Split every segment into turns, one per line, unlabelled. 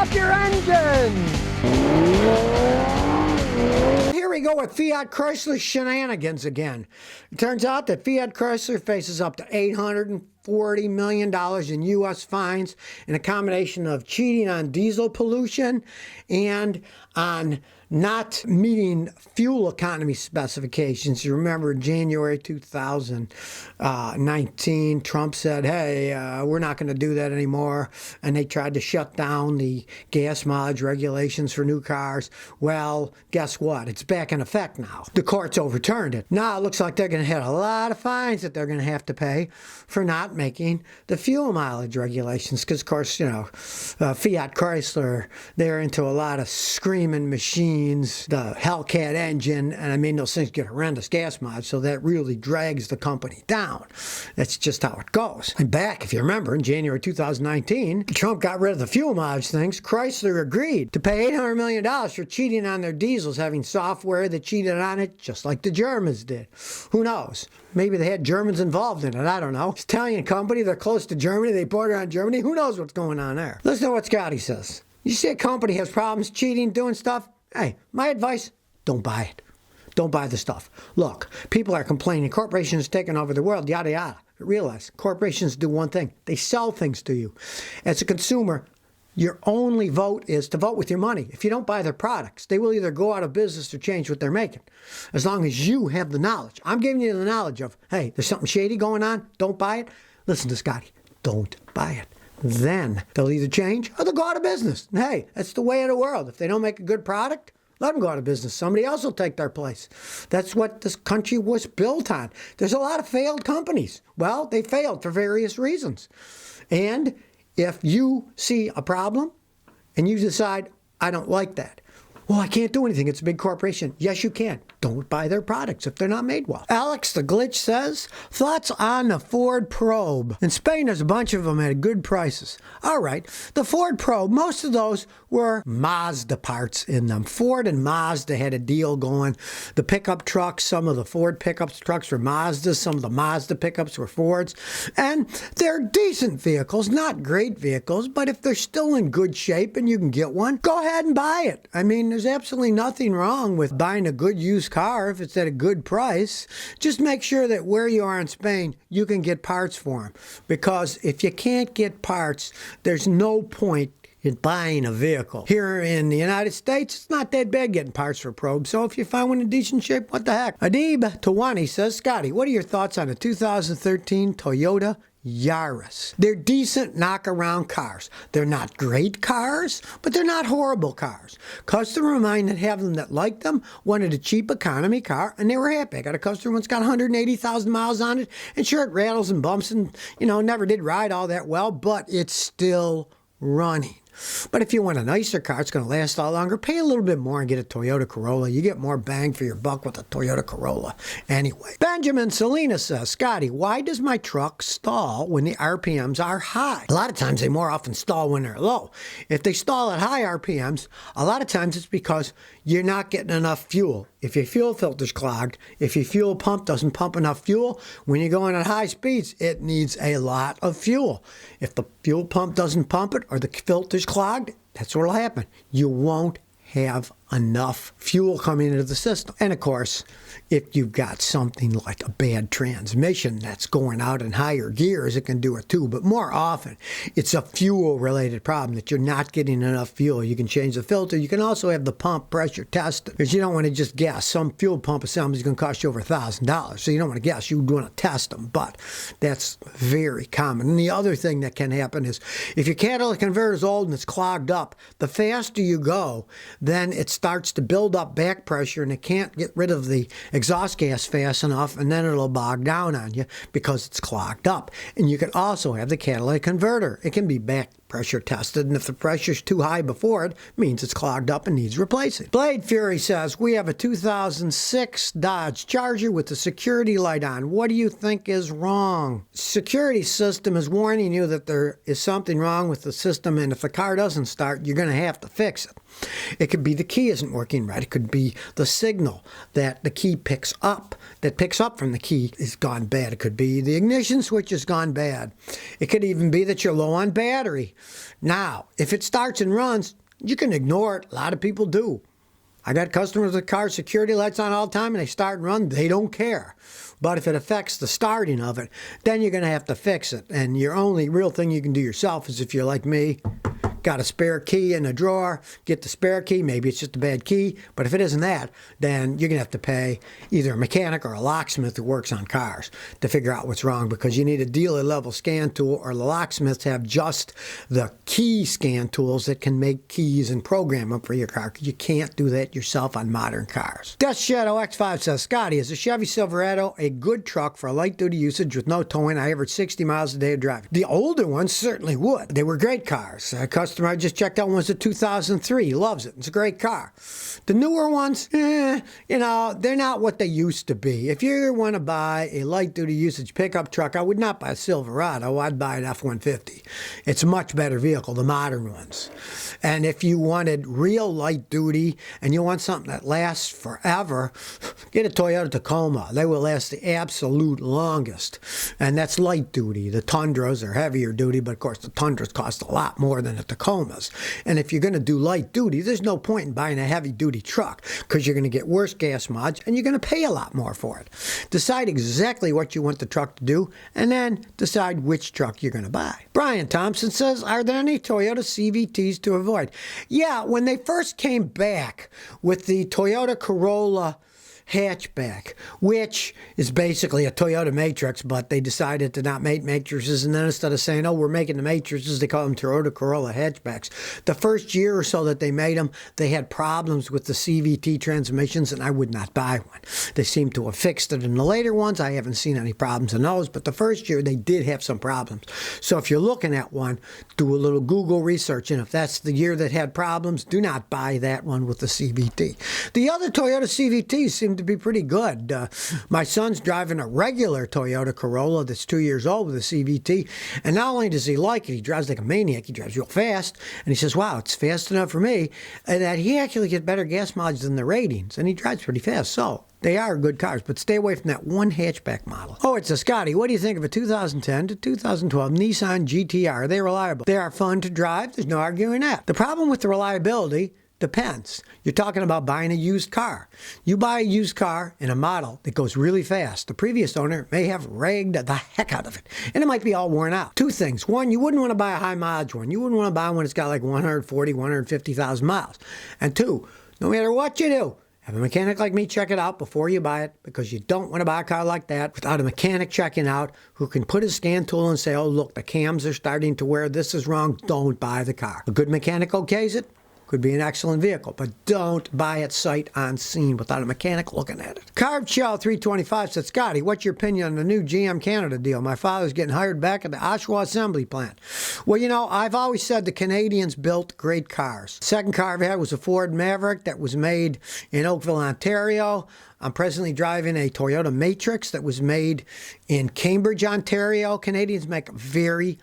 off your engine! Here we go with Fiat Chrysler shenanigans again. It turns out that Fiat Chrysler faces up to $840 million in U.S. fines in a combination of cheating on diesel pollution and on not meeting fuel economy specifications. You remember in January 2019, Trump said, hey, we're not going to do that anymore. And they tried to shut down the gas mileage regulations for new cars. Well, guess what? It's back in effect now. The courts overturned it. Now it looks like they're going to hit a lot of fines that they're going to have to pay for not making the fuel mileage regulations. Because, of course, you know, Fiat Chrysler, they're into a lot of screaming machines, the Hellcat engine, and I mean, those things get horrendous gas mileage, so that really drags the company down. That's just how it goes. And back, if you remember, in January 2019, Trump got rid of the fuel mileage things. Chrysler agreed to pay $800 million for cheating on their diesels, having software that cheated on it, just like the Germans did. Who knows? Maybe they had Germans involved in it. I don't know. It's an Italian company. They're close to Germany. They border on Germany. Who knows what's going on there? Listen to what Scotty says. You see a company has problems cheating, doing stuff? Hey, my advice, don't buy it. Don't buy the stuff. Look, people are complaining. Corporations taking over the world, yada, yada. But realize, corporations do one thing. They sell things to you. As a consumer, your only vote is to vote with your money. If you don't buy their products, they will either go out of business or change what they're making. As long as you have the knowledge. I'm giving you the knowledge of, hey, there's something shady going on. Don't buy it. Listen to Scotty. Don't buy it. Then they'll either change or they'll go out of business. And hey, that's the way of the world. If they don't make a good product, let them go out of business. Somebody else will take their place. That's what this country was built on. There's a lot of failed companies. Well, they failed for various reasons. And if you see a problem and you decide, I don't like that, well, I can't do anything. It's a big corporation. Yes, you can. Don't buy their products if they're not made well. Alex the Glitch says, thoughts on the Ford Probe? In Spain, there's a bunch of them at good prices. All right, the Ford Probe, most of those were Mazda parts in them. Ford and Mazda had a deal going. The pickup trucks, some of the Ford pickup trucks were Mazdas, some of the Mazda pickups were Fords. And they're decent vehicles, not great vehicles, but if they're still in good shape and you can get one, go ahead and buy it. I mean, there's absolutely nothing wrong with buying a good used car if it's at a good price. Just make sure that where you are in Spain, you can get parts for them. Because if you can't get parts, there's no point in buying a vehicle. Here in the United States, it's not that bad getting parts for Probe, so if you find one in decent shape, what the heck? Adib Tawani says, Scotty, what are your thoughts on a 2013 Toyota Yaris? They're decent knock-around cars. They're not great cars, but they're not horrible cars. Customer of mine that have them that liked them wanted a cheap economy car, and they were happy. I got a customer that's got 180,000 miles on it, and sure, it rattles and bumps and, you know, never did ride all that well, but it's still running. But if you want a nicer car, it's going to last a lot longer. Pay a little bit more and get a Toyota Corolla. You get more bang for your buck with a Toyota Corolla. Anyway, Benjamin Salinas says, Scotty, why does my truck stall when the RPMs are high? A lot of times they more often stall when they're low. If they stall at high RPMs, a lot of times it's because you're not getting enough fuel. If your fuel filter's clogged, if your fuel pump doesn't pump enough fuel, when you're going at high speeds, it needs a lot of fuel. If the fuel pump doesn't pump it or the filter's clogged, that's what'll happen. You won't have enough fuel coming into the system. And of course, if you've got something like a bad transmission that's going out in higher gears, it can do it too. But more often, it's a fuel-related problem that you're not getting enough fuel. You can change the filter. You can also have the pump pressure tested because you don't want to just guess. Some fuel pump assembly is going to cost you over $1,000. So you don't want to guess. You want to test them. But that's very common. And the other thing that can happen is if your catalytic converter is old and it's clogged up, the faster you go, then it starts to build up back pressure and it can't get rid of the exhaust gas fast enough, and then it'll bog down on you because it's clogged up. And you can also have the catalytic converter. It can be back pressure tested, and if the pressure's too high before it, means it's clogged up and needs replacing. Blade Fury says, we have a 2006 Dodge Charger with the security light on. What do you think is wrong? Security system is warning you that there is something wrong with the system, and if the car doesn't start, you're going to have to fix it. It could be the key isn't working right. It could be the signal that the key picks up from the key is gone bad. It could be the ignition switch has gone bad. It could even be that you're low on battery. Now, if it starts and runs, you can ignore it. A lot of people do. I got customers with car security lights on all the time, and they start and run. They don't care. But if it affects the starting of it, then you're going to have to fix it. And your only real thing you can do yourself is, if you're like me, got a spare key in a drawer, get the spare key. Maybe it's just a bad key. But if it isn't that, then you're going to have to pay either a mechanic or a locksmith who works on cars to figure out what's wrong, because you need a dealer-level scan tool, or the locksmiths have just the key scan tools that can make keys and program them for your car, because you can't do that yourself on modern cars. Death Shadow X5 says, Scotty, is a Chevy Silverado a good truck for light-duty usage with no towing? I average 60 miles a day of driving. The older ones certainly would. They were great cars. A customer I just checked out was a 2003. He loves it. It's a great car. The newer ones, they're not what they used to be. If you want to buy a light-duty usage pickup truck, I would not buy a Silverado. I'd buy an F-150. It's a much better vehicle, the modern ones. And if you wanted real light-duty and you want something that lasts forever, get a Toyota Tacoma. They will last the absolute longest. And that's light-duty. The Tundras are heavier duty, but of course the Tundras cost a lot more than the Tacomas. And if you're going to do light-duty, there's no point in buying a heavy-duty truck, because you're going to get worse gas mileage and you're going to pay a lot more for it. Decide exactly what you want the truck to do, and then decide which truck you're going to buy. Brian Thompson says, are there any Toyota CVTs to avoid? Yeah, when they first came back with the Toyota Corolla hatchback, which is basically a Toyota Matrix, but they decided to not make matrices, and then instead of saying, oh, we're making the matrices, they call them Toyota Corolla hatchbacks. The first year or so that they made them, they had problems with the CVT transmissions, and I would not buy one. They seem to have fixed it in the later ones. I haven't seen any problems in those, but the first year they did have some problems. So if you're looking at one, do a little Google research, and if that's the year that had problems, do not buy that one with the CVT. The other Toyota CVTs seem to be pretty good. My son's driving a regular Toyota Corolla that's 2 years old with a CVT, and not only does he like it, he drives like a maniac. He drives real fast, and he says, wow, it's fast enough for me, and that he actually gets better gas mileage than the ratings, and he drives pretty fast. So they are good cars, but stay away from that one hatchback model. Oh, it's a Scotty. What do you think of a 2010 to 2012 Nissan GTR? Are they reliable? They are fun to drive. There's no arguing that. The problem with the reliability depends. You're talking about buying a used car. You buy a used car in a model that goes really fast. The previous owner may have ragged the heck out of it, and it might be all worn out. Two things. One, you wouldn't want to buy a high mileage one. You wouldn't want to buy one that's got like 140, 150,000 miles. And two, no matter what you do, have a mechanic like me check it out before you buy it, because you don't want to buy a car like that without a mechanic checking out who can put his scan tool and say, oh, look, the cams are starting to wear. This is wrong. Don't buy the car. A good mechanic okays it. Could be an excellent vehicle, but don't buy it sight unseen without a mechanic looking at it. Carved Shell 325 said, Scotty, what's your opinion on the new GM Canada deal? My father's getting hired back at the Oshawa assembly plant. Well, I've always said the Canadians built great cars. The second car I had was a Ford Maverick that was made in Oakville, Ontario. I'm presently driving a Toyota Matrix that was made in Cambridge, Ontario. Canadians make very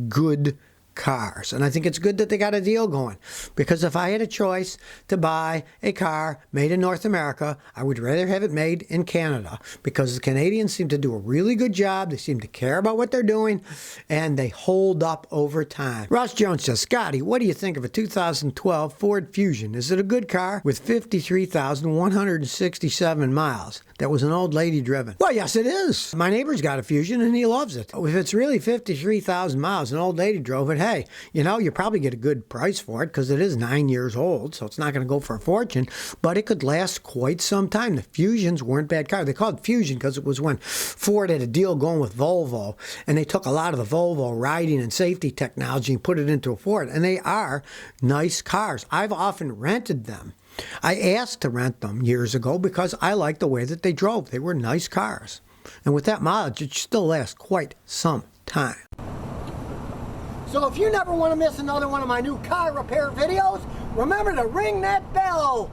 good cars, and I think it's good that they got a deal going, because if I had a choice to buy a car made in North America, I would rather have it made in Canada, because the Canadians seem to do a really good job. They seem to care about what they're doing, and they hold up over time. Ross Jones says, Scotty, what do you think of a 2012 Ford Fusion? Is it a good car with 53,167 miles? That was an old lady driven. Well, yes, it is. My neighbor's got a Fusion, and he loves it. If it's really 53,000 miles, an old lady drove it, hey, you probably get a good price for it, because it is 9 years old, so it's not going to go for a fortune, but it could last quite some time. The Fusions weren't bad cars. They called it Fusion because it was when Ford had a deal going with Volvo, and they took a lot of the Volvo riding and safety technology and put it into a Ford, and they are nice cars. I've often rented them. I asked to rent them years ago because I liked the way that they drove. They were nice cars. And with that mileage, it still lasts quite some time. So if you never want to miss another one of my new car repair videos, remember to ring that bell.